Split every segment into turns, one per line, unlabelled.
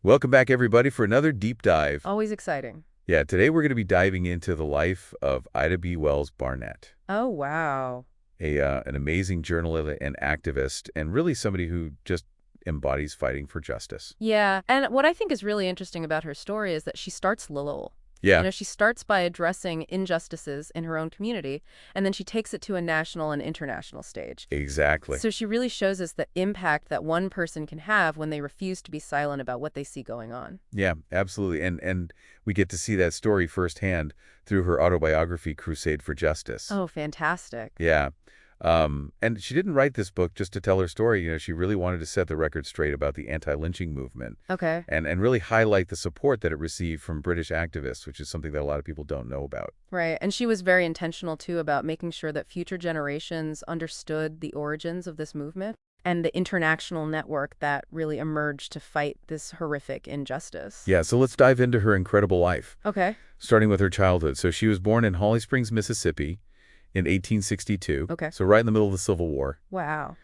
Welcome back, everybody, for another deep dive.
Always exciting.
Yeah, today we're going to be diving into the life of Ida B. Wells Barnett,
Oh, wow.
an amazing journalist and activist, and really somebody who just embodies fighting for justice.
Yeah, and what I think is really interesting about her story is that she starts little.
Yeah,
She starts by addressing injustices in her own community, and then she takes it to a national and international stage.
exactly.
So she really shows us the impact that one person can have when they refuse to be silent about what they see going on.
Yeah, absolutely. And we get to see that story firsthand through her autobiography, Crusade for Justice.
Oh, fantastic.
Yeah. And she didn't write this book just to tell her story. She really wanted to set the record straight about the anti-lynching movement
Okay.
and really highlight the support that it received from British activists, which is something that a lot of people don't know about.
Right, and she was very intentional, too, about making sure that future generations understood the origins of this movement and the international network that really emerged to fight this horrific injustice.
Yeah, so let's dive into her incredible life,
Okay.
starting with her childhood. So she was born in Holly Springs, Mississippi in 1862.
Okay.
So right in the middle of the Civil War.
Wow.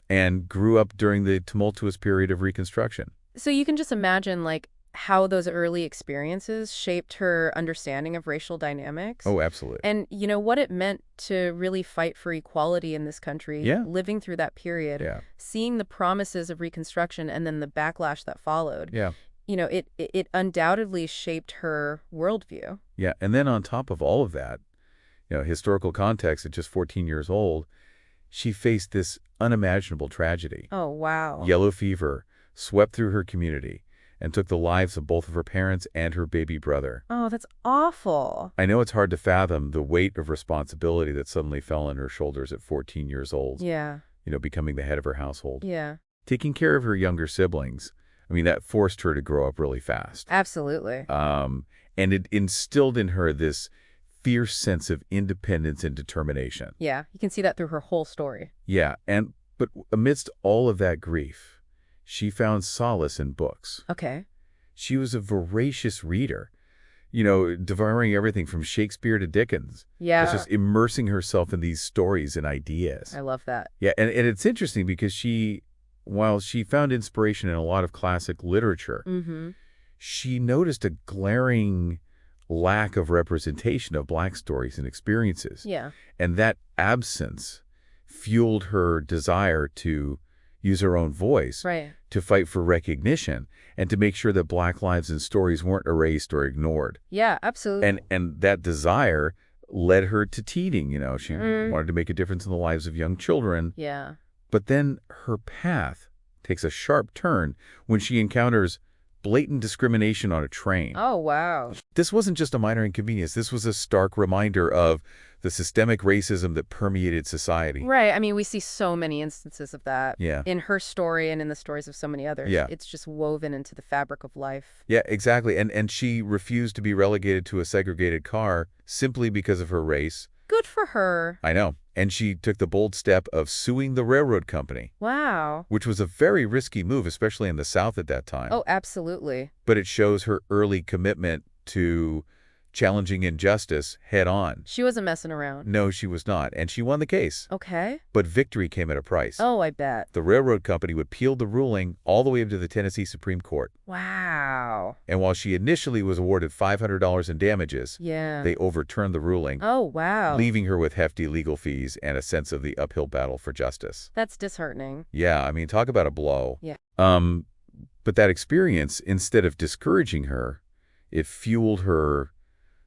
And grew up during the tumultuous period of Reconstruction.
So you can just imagine, how those early experiences shaped her understanding of racial dynamics.
Oh, absolutely.
And, what it meant to really fight for equality in this country,
Yeah.
living through that period,
Yeah.
seeing the promises of Reconstruction and then the backlash that followed.
Yeah.
It undoubtedly shaped her worldview.
Yeah. And then on top of all of that, historical context at just 14 years old, she faced this unimaginable tragedy.
Oh, wow.
Yellow fever swept through her community and took the lives of both of her parents and her baby brother.
Oh, that's awful.
I know it's hard to fathom the weight of responsibility that suddenly fell on her shoulders at 14 years old,
Yeah.
becoming the head of her household.
Yeah.
Taking care of her younger siblings, that forced her to grow up really fast.
Absolutely.
And it instilled in her this fierce sense of independence and determination.
Yeah. You can see that through her whole story.
Yeah, but amidst all of that grief, she found solace in books.
Okay.
She was a voracious reader, devouring everything from Shakespeare to Dickens.
Yeah.
Just immersing herself in these stories and ideas.
I love that.
Yeah, and it's interesting because while she found inspiration in a lot of classic literature,
Mm-hmm.
she noticed a glaring lack of representation of Black stories and experiences.
Yeah.
And that absence fueled her desire to use her own voice,
Right.
to fight for recognition, and to make sure that Black lives and stories weren't erased or ignored.
Yeah, absolutely.
And that desire led her to teaching. She wanted to make a difference in the lives of young children.
Yeah.
But then her path takes a sharp turn when she encounters blatant discrimination on a train.
Oh, wow.
This wasn't just a minor inconvenience. This was a stark reminder of the systemic racism that permeated society.
Right. I mean, we see so many instances of that
Yeah.
in her story and in the stories of so many others.
Yeah.
It's just woven into the fabric of life.
Yeah, exactly. And she refused to be relegated to a segregated car simply because of her race.
Good for her.
I know. And she took the bold step of suing the railroad company,
Wow.
which was a very risky move, especially in the South at that time.
Oh, absolutely.
But it shows her early commitment to challenging injustice head on.
She wasn't messing around.
No, she was not. And she won the case.
Okay.
But victory came at a price.
Oh, I bet.
The railroad company would appeal the ruling all the way up to the Tennessee Supreme Court.
Wow.
And while she initially was awarded $500 in damages,
Yeah.
they overturned the ruling,
Oh, wow.
leaving her with hefty legal fees and a sense of the uphill battle for justice.
That's disheartening.
Yeah, talk about a blow.
Yeah.
But that experience, instead of discouraging her, it fueled her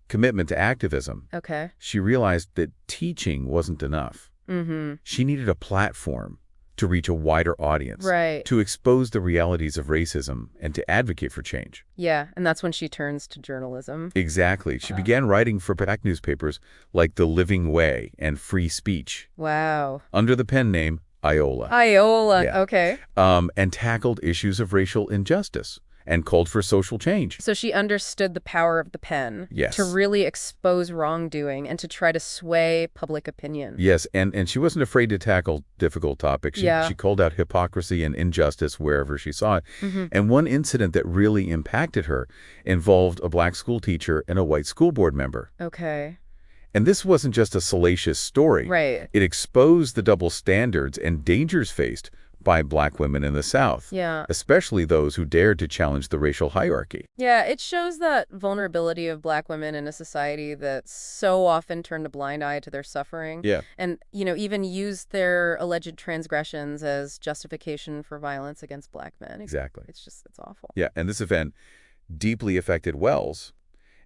commitment to activism.
Okay.
She realized that teaching wasn't enough.
Mm-hmm.
She needed a platform to reach a wider audience,
Right.
to expose the realities of racism and to advocate for change.
Yeah, and that's when she turns to journalism.
Exactly. She began writing for Black newspapers like The Living Way and Free Speech
Wow.
under the pen name Iola,
Iola.
Yeah.
Okay.
and tackled issues of racial injustice and called for social change.
So she understood the power of the pen.
Yes.
To really expose wrongdoing and to try to sway public opinion.
Yes, and she wasn't afraid to tackle difficult topics.
Yeah.
She called out hypocrisy and injustice wherever she saw it.
Mm-hmm.
And one incident that really impacted her involved a Black school teacher and a white school board member.
Okay.
And this wasn't just a salacious story.
Right.
It exposed the double standards and dangers faced by black women in the South,
Yeah.
especially those who dared to challenge the racial hierarchy.
Yeah, it shows that vulnerability of black women in a society that so often turned a blind eye to their suffering
Yeah,
and, even used their alleged transgressions as justification for violence against black men.
exactly.
It's awful.
Yeah, and this event deeply affected Wells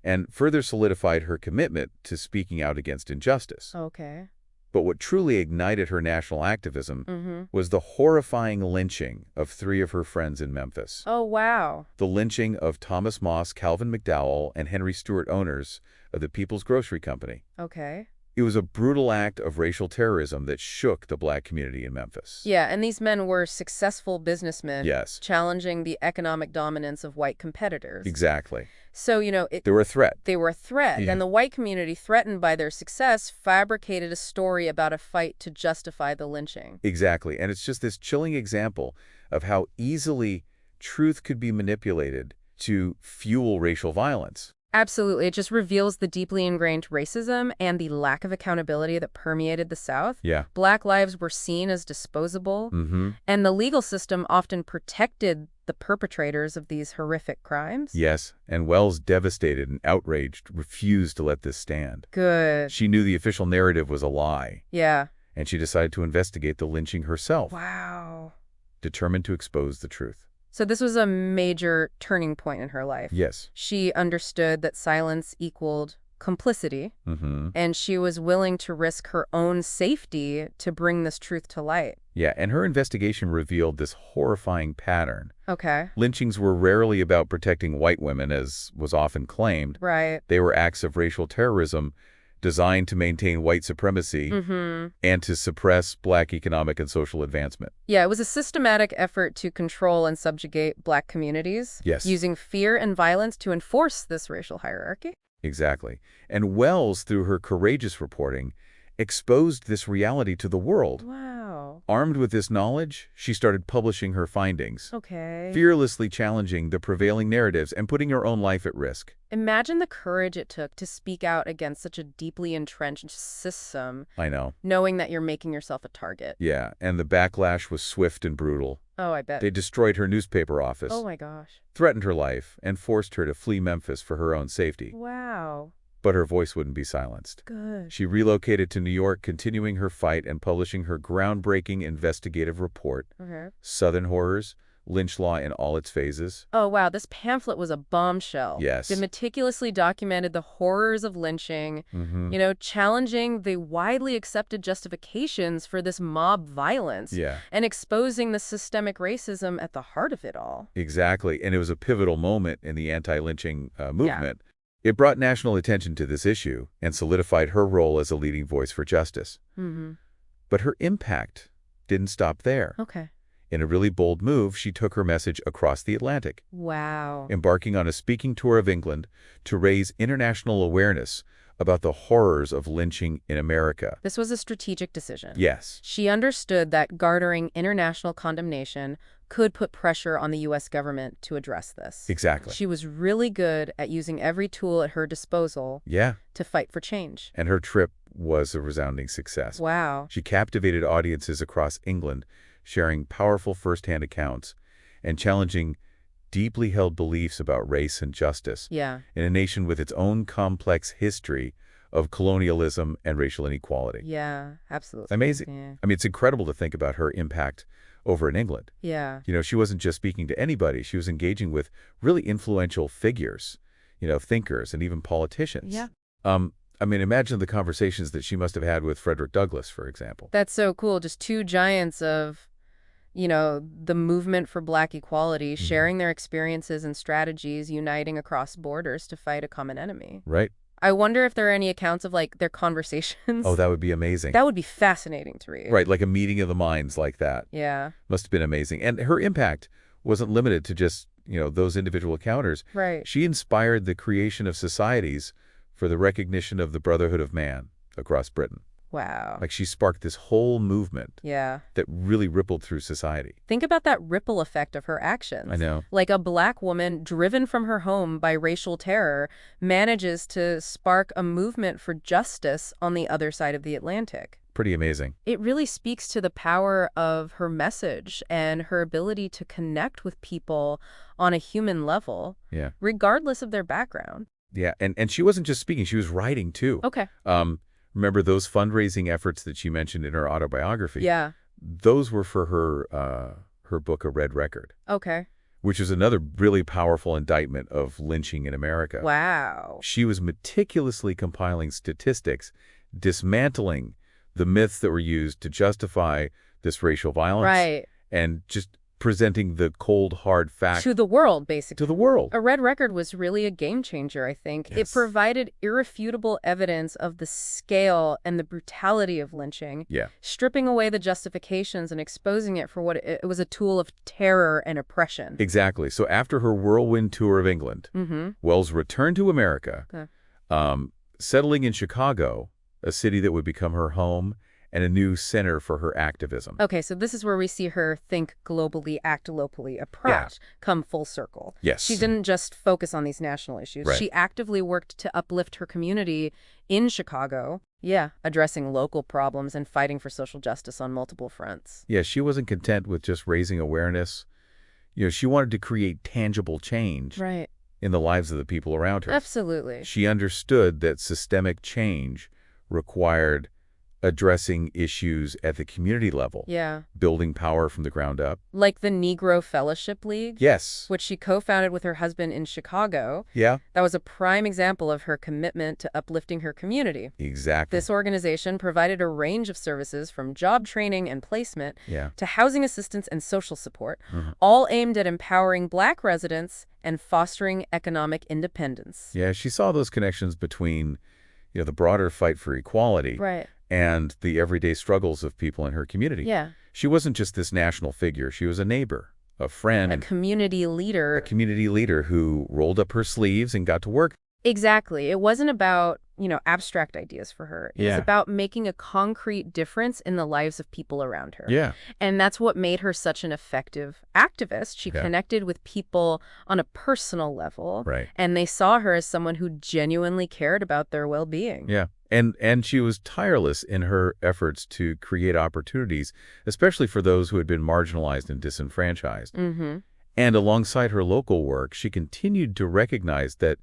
and further solidified her commitment to speaking out against injustice.
Okay.
But what truly ignited her national activism
Mm-hmm.
was the horrifying lynching of 3 of her friends in Memphis.
Oh, wow.
The lynching of Thomas Moss, Calvin McDowell, and Henry Stewart, owners of the People's Grocery Company.
Okay.
It was a brutal act of racial terrorism that shook the black community in Memphis.
Yeah, and these men were successful businessmen
Yes,
challenging the economic dominance of white competitors.
exactly.
So,
They were a threat.
they were a threat,
Yeah.
and the white community, threatened by their success, fabricated a story about a fight to justify the lynching.
Exactly. And it's just this chilling example of how easily truth could be manipulated to fuel racial violence.
Absolutely. It just reveals the deeply ingrained racism and the lack of accountability that permeated the South.
Yeah.
Black lives were seen as disposable,
Mm-hmm.
and the legal system often protected the perpetrators of these horrific crimes.
Yes, and Wells, devastated and outraged, refused to let this stand.
Good.
She knew the official narrative was a lie,
Yeah.
and she decided to investigate the lynching herself,
Wow.
determined to expose the truth.
So this was a major turning point in her life.
Yes.
She understood that silence equaled complicity,
Mm-hmm.
and she was willing to risk her own safety to bring this truth to light.
Yeah, and her investigation revealed this horrifying pattern.
Okay.
Lynchings were rarely about protecting white women, as was often claimed.
Right.
They were acts of racial terrorism designed to maintain white supremacy
Mm-hmm.
and to suppress black economic and social advancement.
Yeah, it was a systematic effort to control and subjugate black communities,
Yes.
using fear and violence to enforce this racial hierarchy.
Exactly. And Wells, through her courageous reporting, exposed this reality to the world.
Wow.
Armed with this knowledge, she started publishing her findings,
Okay.
fearlessly challenging the prevailing narratives and putting her own life at risk.
Imagine the courage it took to speak out against such a deeply entrenched system,
I know.
knowing that you're making yourself a target.
Yeah, and the backlash was swift and brutal.
Oh, I bet.
They destroyed her newspaper office,
Oh my gosh.
threatened her life, and forced her to flee Memphis for her own safety.
Wow.
But her voice wouldn't be silenced.
Good.
She relocated to New York, continuing her fight and publishing her groundbreaking investigative report,
Okay.
Southern Horrors, Lynch Law in All Its Phases.
Oh, wow. This pamphlet was a bombshell.
Yes.
It meticulously documented the horrors of lynching,
Mm-hmm.
challenging the widely accepted justifications for this mob violence
Yeah,
and exposing the systemic racism at the heart of it all.
exactly. And it was a pivotal moment in the anti-lynching movement. It brought national attention to this issue and solidified her role as a leading voice for justice.
Mm-hmm.
But her impact didn't stop there.
Okay.
In a really bold move, she took her message across the Atlantic,
Wow.
embarking on a speaking tour of England to raise international awareness about the horrors of lynching in America.
This was a strategic decision.
Yes,
She understood that garnering international condemnation could put pressure on the U.S. government to address this.
exactly.
She was really good at using every tool at her disposal
Yeah,
to fight for change.
and her trip was a resounding success.
Wow.
She captivated audiences across England, sharing powerful first-hand accounts and challenging deeply held beliefs about race and justice
Yeah.
in a nation with its own complex history of colonialism and racial inequality.
Yeah, absolutely.
Amazing.
Yeah.
I mean, it's incredible to think about her impact over in England.
Yeah.
She wasn't just speaking to anybody. She was engaging with really influential figures, thinkers and even politicians.
Yeah.
I mean, imagine the conversations that she must have had with Frederick Douglass, for example.
That's so cool. Just two giants of, the movement for Black equality, sharing their experiences and strategies, uniting across borders to fight a common enemy.
Right?
I wonder if there are any accounts of, their conversations.
Oh, that would be amazing.
That would be fascinating to read.
Right, like a meeting of the minds like that.
Yeah.
Must have been amazing. And her impact wasn't limited to just, those individual encounters.
Right.
She inspired the creation of societies for the recognition of the brotherhood of man across Britain.
Wow.
Like she sparked this whole movement
Yeah.
that really rippled through society.
Think about that ripple effect of her actions.
I know.
Like a Black woman driven from her home by racial terror manages to spark a movement for justice on the other side of the Atlantic.
Pretty amazing.
It really speaks to the power of her message and her ability to connect with people on a human level,
Yeah.
regardless of their background.
Yeah, and she wasn't just speaking, she was writing too.
Okay.
Remember those fundraising efforts that she mentioned in her autobiography?
Yeah.
Those were for her book, A Red Record,
Okay.
which is another really powerful indictment of lynching in America.
Wow.
She was meticulously compiling statistics, dismantling the myths that were used to justify this racial violence,
Right.
and just presenting the cold, hard fact
To the world, basically.
to the world.
A Red Record was really a game changer, I think. It
Yes.
provided irrefutable evidence of the scale and the brutality of lynching,
Yeah.
stripping away the justifications and exposing it for what it was, a tool of terror and oppression.
Exactly. So after her whirlwind tour of England,
Mm-hmm.
Wells returned to America,
Okay.
settling in Chicago, a city that would become her home and a new center for her activism.
Okay, so this is where we see her think globally, act locally approach come full circle.
Yes.
She didn't just focus on these national issues.
Right.
She actively worked to uplift her community in Chicago. Yeah, addressing local problems and fighting for social justice on multiple fronts.
Yeah, she wasn't content with just raising awareness. She wanted to create tangible change
Right.
in the lives of the people around her.
Absolutely.
She understood that systemic change required addressing issues at the community level,
Yeah.
building power from the ground up.
Like the Negro Fellowship League,
Yes.
which she co-founded with her husband in Chicago.
Yeah,
That was a prime example of her commitment to uplifting her community.
exactly.
This organization provided a range of services from job training and placement
Yeah.
to housing assistance and social support,
Mhm.
all aimed at empowering Black residents and fostering economic independence.
Yeah, she saw those connections between, the broader fight for equality
Right.
and the everyday struggles of people in her community.
Yeah.
She wasn't just this national figure. She was a neighbor, a friend,
A
and
community leader.
a community leader who rolled up her sleeves and got to work.
Exactly. It wasn't about, abstract ideas for her. It was
Yeah.
about making a concrete difference in the lives of people around her.
Yeah.
And that's what made her such an effective activist. She
Yeah.
connected with people on a personal level.
Right.
And they saw her as someone who genuinely cared about their well-being.
Yeah. And she was tireless in her efforts to create opportunities, especially for those who had been marginalized and disenfranchised.
Mm-hmm.
And alongside her local work, she continued to recognize that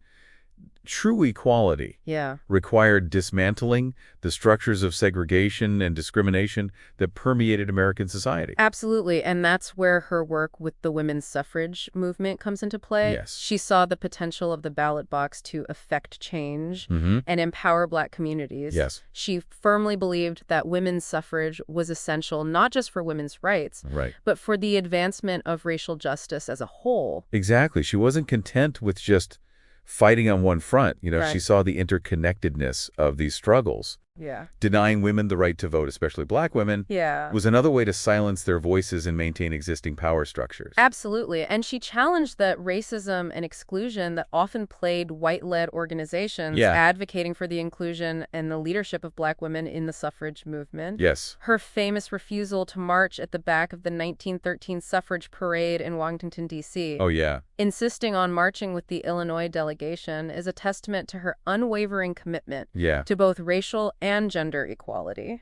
true equality
Yeah.
required dismantling the structures of segregation and discrimination that permeated American society.
Absolutely. And that's where her work with the women's suffrage movement comes into play.
Yes.
She saw the potential of the ballot box to affect change
Mm-hmm.
and empower Black communities.
Yes.
She firmly believed that women's suffrage was essential not just for women's rights,
Right.
but for the advancement of racial justice as a whole.
Exactly. She wasn't content with just fighting on one front.
Right.
She saw the interconnectedness of these struggles.
Yeah.
Denying women the right to vote, especially Black women,
Yeah.
was another way to silence their voices and maintain existing power structures.
Absolutely. And she challenged that racism and exclusion that often plagued white-led organizations
Yeah.
advocating for the inclusion and the leadership of Black women in the suffrage movement.
Yes.
Her famous refusal to march at the back of the 1913 suffrage parade in Washington, D.C.,
Oh, yeah.
insisting on marching with the Illinois delegation, is a testament to her unwavering commitment
Yeah.
to both racial and gender equality.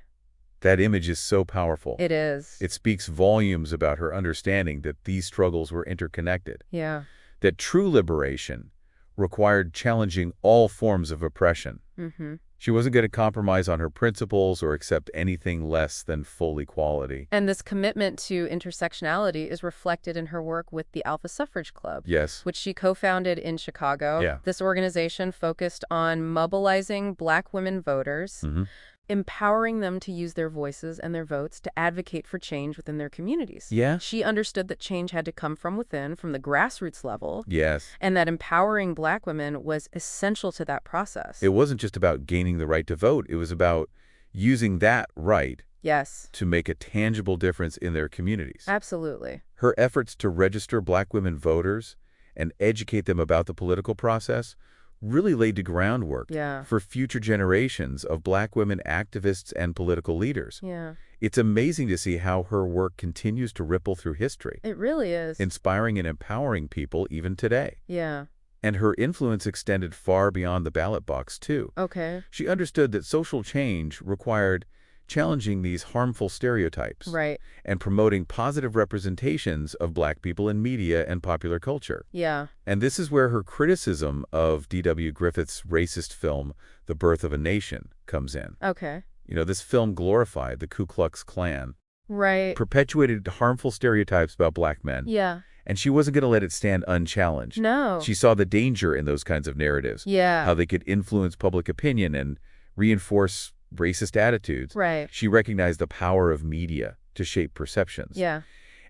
That image is so powerful.
It is.
It speaks volumes about her understanding that these struggles were interconnected,
Yeah.
that true liberation required challenging all forms of oppression.
Mm-hmm.
She wasn't going to compromise on her principles or accept anything less than full equality.
And this commitment to intersectionality is reflected in her work with the Alpha Suffrage Club,
Yes.
which she co-founded in Chicago.
Yeah.
This organization focused on mobilizing Black women voters,
Mm-hmm.
empowering them to use their voices and their votes to advocate for change within their communities.
Yeah.
She understood that change had to come from within, from the grassroots level,
Yes.
and that empowering Black women was essential to that process.
It wasn't just about gaining the right to vote. It was about using that right
Yes,
to make a tangible difference in their communities.
absolutely.
Her efforts to register Black women voters and educate them about the political process really laid the groundwork
Yeah.
for future generations of Black women activists and political leaders.
Yeah,
It's amazing to see how her work continues to ripple through history,
it really is.
inspiring and empowering people even today.
Yeah.
And her influence extended far beyond the ballot box, too.
Okay.
She understood that social change required challenging these harmful stereotypes
Right.
and promoting positive representations of Black people in media and popular culture.
Yeah.
And this is where her criticism of D.W. Griffith's racist film, The Birth of a Nation, comes in.
Okay.
This film glorified the Ku Klux Klan,
Right.
perpetuated harmful stereotypes about Black men,
Yeah.
and she wasn't going to let it stand unchallenged.
No.
She saw the danger in those kinds of narratives,
Yeah.
how they could influence public opinion and reinforce racist attitudes.
Right.
She recognized the power of media to shape perceptions.
Yeah.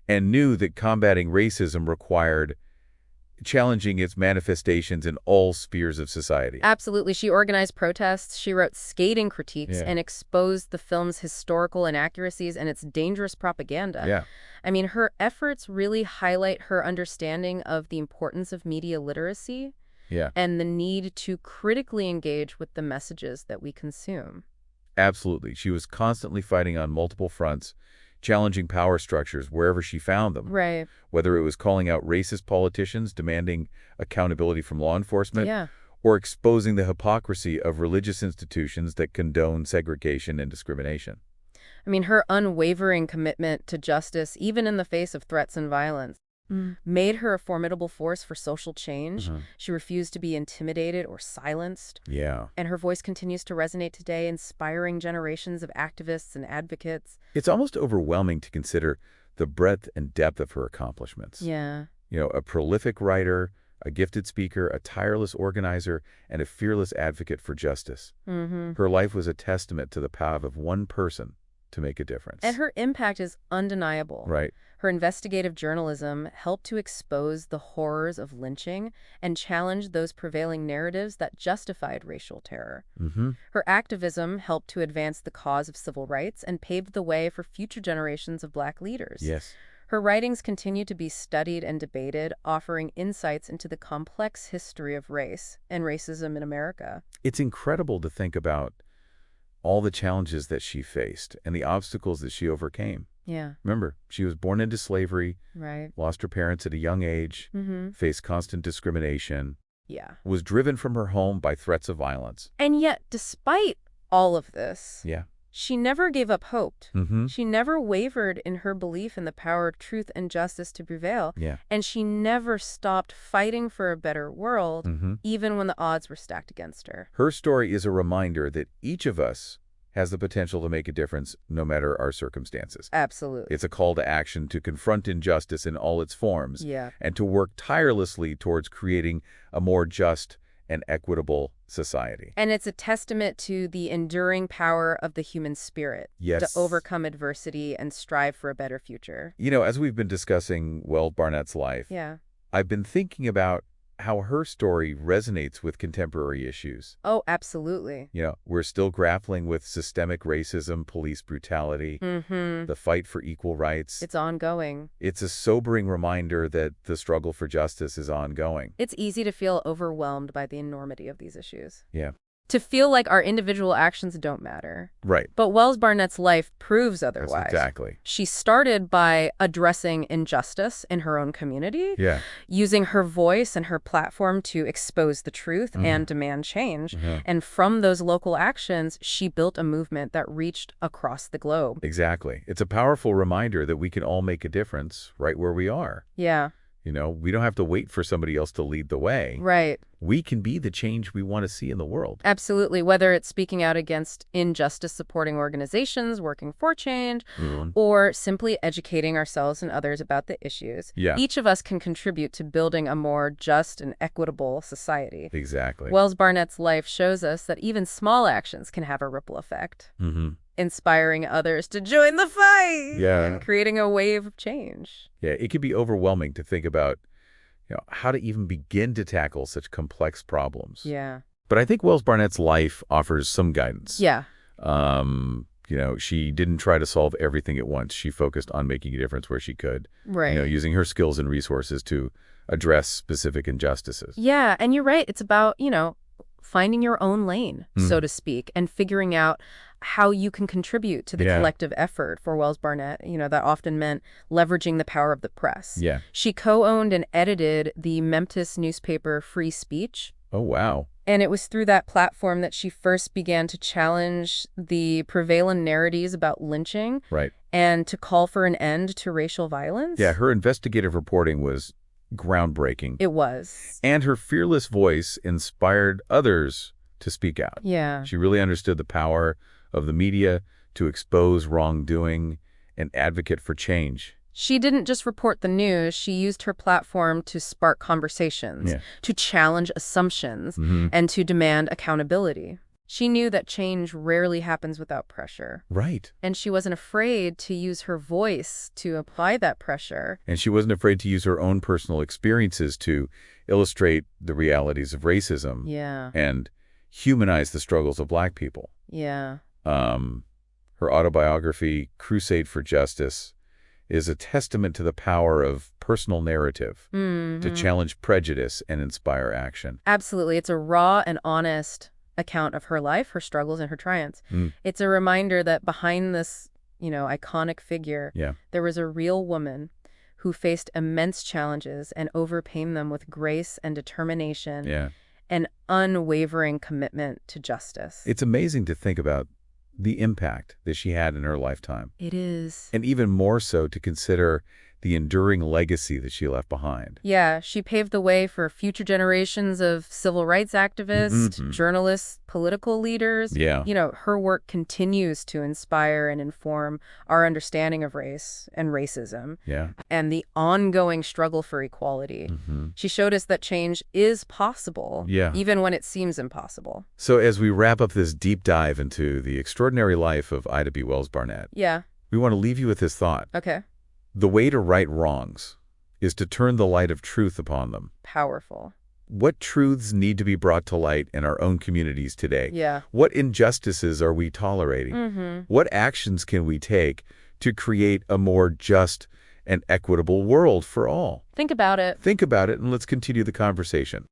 And knew that combating racism required challenging its manifestations in all spheres of society.
Absolutely. She organized protests, she wrote scathing critiques,
Yeah.
and exposed the film's historical inaccuracies and its dangerous propaganda.
Yeah.
I mean, her efforts really highlight her understanding of the importance of media literacy
Yeah.
and the need to critically engage with the messages that we consume.
Absolutely. She was constantly fighting on multiple fronts, challenging power structures wherever she found them.
Right.
Whether it was calling out racist politicians, demanding accountability from law enforcement,
Yeah.
or exposing the hypocrisy of religious institutions that condone segregation and discrimination.
I mean, her unwavering commitment to justice, even in the face of threats and violence, made her a formidable force for social change. She refused to be intimidated or silenced.
Yeah.
And her voice continues to resonate today, inspiring generations of activists and advocates.
It's almost overwhelming to consider the breadth and depth of her accomplishments.
Yeah.
A prolific writer, a gifted speaker, a tireless organizer, and a fearless advocate for justice. Her life was a testament to the power of one person to make a difference.
And her impact is undeniable.
Right.
Her investigative journalism helped to expose the horrors of lynching and challenge those prevailing narratives that justified racial terror. Her activism helped to advance the cause of civil rights and paved the way for future generations of Black leaders.
Yes.
Her writings continue to be studied and debated, offering insights into the complex history of race and racism in America.
It's incredible to think about all the challenges that she faced and the obstacles that she overcame.
Yeah.
Remember, she was born into slavery,
Right.
lost her parents at a young age, faced constant discrimination,
Yeah.
was driven from her home by threats of violence.
And yet, despite all of this,
Yeah.
she never gave up hope.
Mm-hmm.
She never wavered in her belief in the power of truth and justice to prevail.
Yeah.
And she never stopped fighting for a better world,
Mm-hmm.
even when the odds were stacked against her.
Her story is a reminder that each of us has the potential to make a difference no matter our circumstances.
Absolutely.
It's a call to action to confront injustice in all its forms
Yeah.
and to work tirelessly towards creating a more just and equitable society.
And it's a testament to the enduring power of the human spirit
Yes.
to overcome adversity and strive for a better future.
As we've been discussing Wells Barnett's life,
Yeah.
I've been thinking about how her story resonates with contemporary issues.
Oh, absolutely.
We're still grappling with systemic racism, police brutality, the fight for equal rights.
It's ongoing.
It's a sobering reminder that the struggle for justice is ongoing.
It's easy to feel overwhelmed by the enormity of these issues.
Yeah.
To feel like our individual actions don't matter.
Right.
But Wells Barnett's life proves otherwise.
That's exactly.
She started by addressing injustice in her own community,
Yeah.
using her voice and her platform to expose the truth and demand change. And from those local actions, she built a movement that reached across the globe.
Exactly. It's a powerful reminder that we can all make a difference right where we are.
Yeah.
We don't have to wait for somebody else to lead the way.
Right.
We can be the change we want to see in the world.
Absolutely. Whether it's speaking out against injustice supporting organizations working for change, or simply educating ourselves and others about the issues,
Yeah.
each of us can contribute to building a more just and equitable society.
Exactly.
Wells Barnett's life shows us that even small actions can have a ripple effect, inspiring others to join the fight,
Yeah.
creating a wave of change.
Yeah, it can be overwhelming to think about, how to even begin to tackle such complex problems.
Yeah.
But I think Wells Barnett's life offers some guidance.
Yeah.
She didn't try to solve everything at once. She focused on making a difference where she could.
Right.
Using her skills and resources to address specific injustices.
Yeah, and you're right. It's about, finding your own lane, so to speak, and figuring out how you can contribute to the collective effort. For Wells Barnett, that often meant leveraging the power of the press.
Yeah.
She co-owned and edited the Memphis newspaper Free Speech,
Oh, wow.
And it was through that platform that she first began to challenge the prevalent narratives about lynching
Right.
and to call for an end to racial violence.
Yeah, her investigative reporting was groundbreaking.
It was.
And her fearless voice inspired others to speak out.
Yeah.
She really understood the power of the media to expose wrongdoing and advocate for change.
She didn't just report the news, she used her platform to spark conversations,
Yeah.
to challenge assumptions, and to demand accountability. She knew that change rarely happens without pressure.
Right.
And she wasn't afraid to use her voice to apply that pressure.
And she wasn't afraid to use her own personal experiences to illustrate the realities of racism
Yeah.
and humanize the struggles of Black people.
Yeah.
Her autobiography, Crusade for Justice, is a testament to the power of personal narrative to challenge prejudice and inspire action.
Absolutely. It's a raw and honest account of her life, her struggles, and her triumphs. It's a reminder that behind this, iconic figure, there was a real woman who faced immense challenges and overcame them with grace and determination, an unwavering commitment to justice.
It's amazing to think about the impact that she had in her lifetime.
It is.
And even more so to consider the enduring legacy that she left behind.
Yeah, she paved the way for future generations of civil rights activists, journalists, political leaders.
Yeah.
Her work continues to inspire and inform our understanding of race and racism and the ongoing struggle for equality. She showed us that change is possible, even when it seems impossible.
So as we wrap up this deep dive into the extraordinary life of Ida B. Wells Barnett, we want to leave you with this thought.
Okay.
The way to right wrongs is to turn the light of truth upon them.
Powerful.
What truths need to be brought to light in our own communities today?
Yeah.
What injustices are we tolerating? What actions can we take to create a more just and equitable world for all?
Think about it.
Think about it, and let's continue the conversation.